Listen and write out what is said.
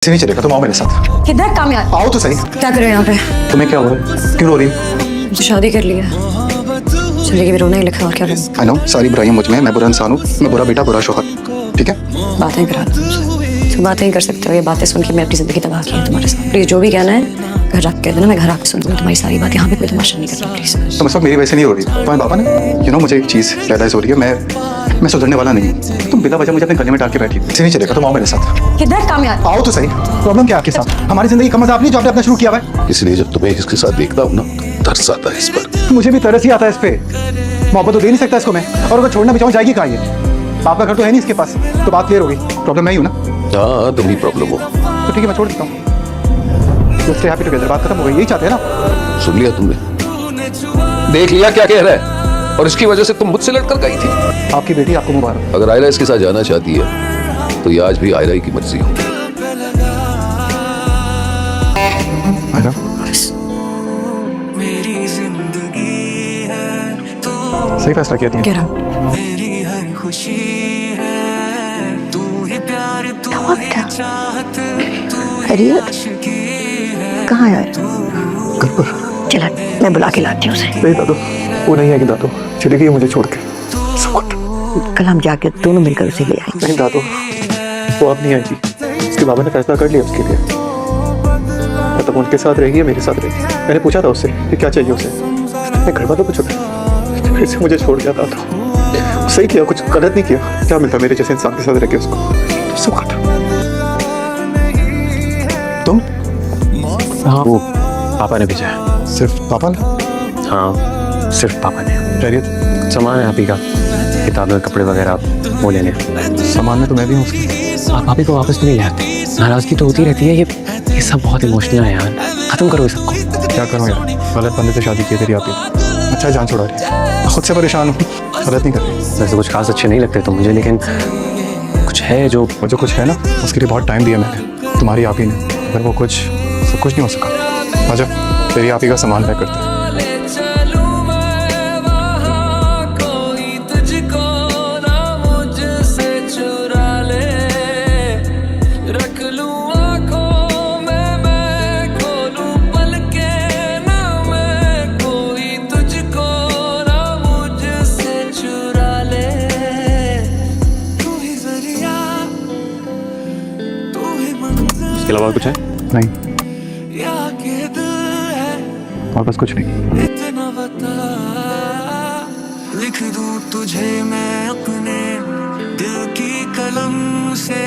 ऐसे नहीं चलेगा, तुम आओ मेरे साथ। किधर कामयाब? आओ तो सही। क्या कर रहे हो यहाँ पे? तुम्हें क्या हुआ है? क्यों रो रही हो? मुझे शादी कर लिया, जिंदगी में रोना ही लिखा और क्या करूं? आई नो, सारी बुराइयां मुझ में, मैं बुरा इंसान हूँ, मैं बुरा बेटा बुरा शौहर, ठीक है? बातें करा दो मुझसे। तुम बातें ही कर सकते हो, ये बातें सुन के मैं अपनी जिंदगी तबाह की है तुम्हारे साथ। प्लीज जो भी कहना है घर रख के देना, मैं घर आके सुन लूंगी तुम्हारी सारी बात। यहाँ पे कोई तमाशा नहीं करना प्लीज। तुम इस वक्त मेरी वजह से नहीं रो रही, तुम्हारे पापा ने मुझे एक चीज़ रियलाइज हो रही है, मैं सुधरने वाला नहीं हूँ। तुम बिना वजह मुझे अपने गले में डाल के बैठी हो। ऐसे नहीं चलेगा, तुम आओ मेरे साथ। किधर कामयाब? आओ तो सही। प्रॉब्लम क्या है आपके साथ? हमारी जिंदगी का मजा आपने जो आपने अपना शुरू किया हुआ है। इसलिए जब तुम्हें इसके साथ देखता हूँ ना, तरस आता है इस पर। मुझे भी तरस ही आता है इस पे। मोहब्बत तो दे नहीं सकता इसको मैं, और अगर छोड़ना भी चाहूँ जाएगी कहाँ ये? बाप का घर तो है नहीं इसके पास, तो बात क्लियर होगी। प्रॉब्लम मैं ही हूँ ना? हाँ, तुम ही प्रॉब्लम हो। तो ठीक है, मैं छोड़ देता हूँ। स्टे हैप्पी टुगेदर, बात खत्म हो गई, यही चाहते हैं ना? सुन लिया तुमने? देख लिया क्या कह रहा है? और इसकी वजह से तुम मुझसे लड़कर गई थी। आपकी बेटी आपको मुबारक। अगर आयरा इसके साथ जाना चाहती है तो ये आज भी आयरा ही की मर्जी हो। आयरा, मेरी जिंदगी है तो सही फैसला किया तुमने। कह रहा हूँ मेरी हर खुशी है, तू ही प्यार, तू ही चाहत, तू ही आशिकी है। कहाँ है? घर पर। चला मैं बुला के लाती हूँ उसे। नहीं दादू, वो नहीं आएगी दादू, चली गई है मुझे छोड़ के। कल हम जाके दोनों मिलकर उसे ले आएंगे। नहीं दादू, वो अब नहीं आएगी। उसके बाबा ने फैसला कर लिया उसके लिए। मतलब उनके साथ रहेगी, मेरे साथ रहेगी। मैंने पूछा था उससे कि क्या चाहिए उसे, मैं घर वालों को छुड़ा, फिर से मुझे छोड़ गया था। सही किया, कुछ गलत नहीं किया। क्या मिलता मेरे जैसे इंसान के साथ रह के उसको? सब काटा। तुम? हाँ, वो पापा ने भेजा है। सिर्फ पापा ने? हाँ, सिर्फ पापा ने। खैरियत? सामान है आप ही का, किताबें कपड़े वगैरह वो लेने। सामान में तो मैं भी हूँ उसकी। आप भाभी को वापस क्यों नहीं ले आते? नाराजगी तो होती रहती है, ये सब बहुत इमोशनल है यार। खत्म करो इस सबको। क्या करूँ यार, गलत बंदे से शादी की तेरी आप ही। अच्छा जान छुड़ा रही है, खुद से परेशान हूँ, गलत नहीं कर रही। वैसे कुछ खास अच्छे नहीं लगते तो मुझे, लेकिन कुछ है जो कुछ है ना, उसके लिए बहुत टाइम दिया मैंने, तुम्हारी आप ही ने। अगर वो कुछ सब कुछ नहीं हो सका, आजा तेरी आप ही का सामान पैक करते हैं। इसके अलावा कुछ है? नहीं, और बस कुछ नहीं। इतना बता, लिख दूं तुझे मैं अपने दिल की कलम से।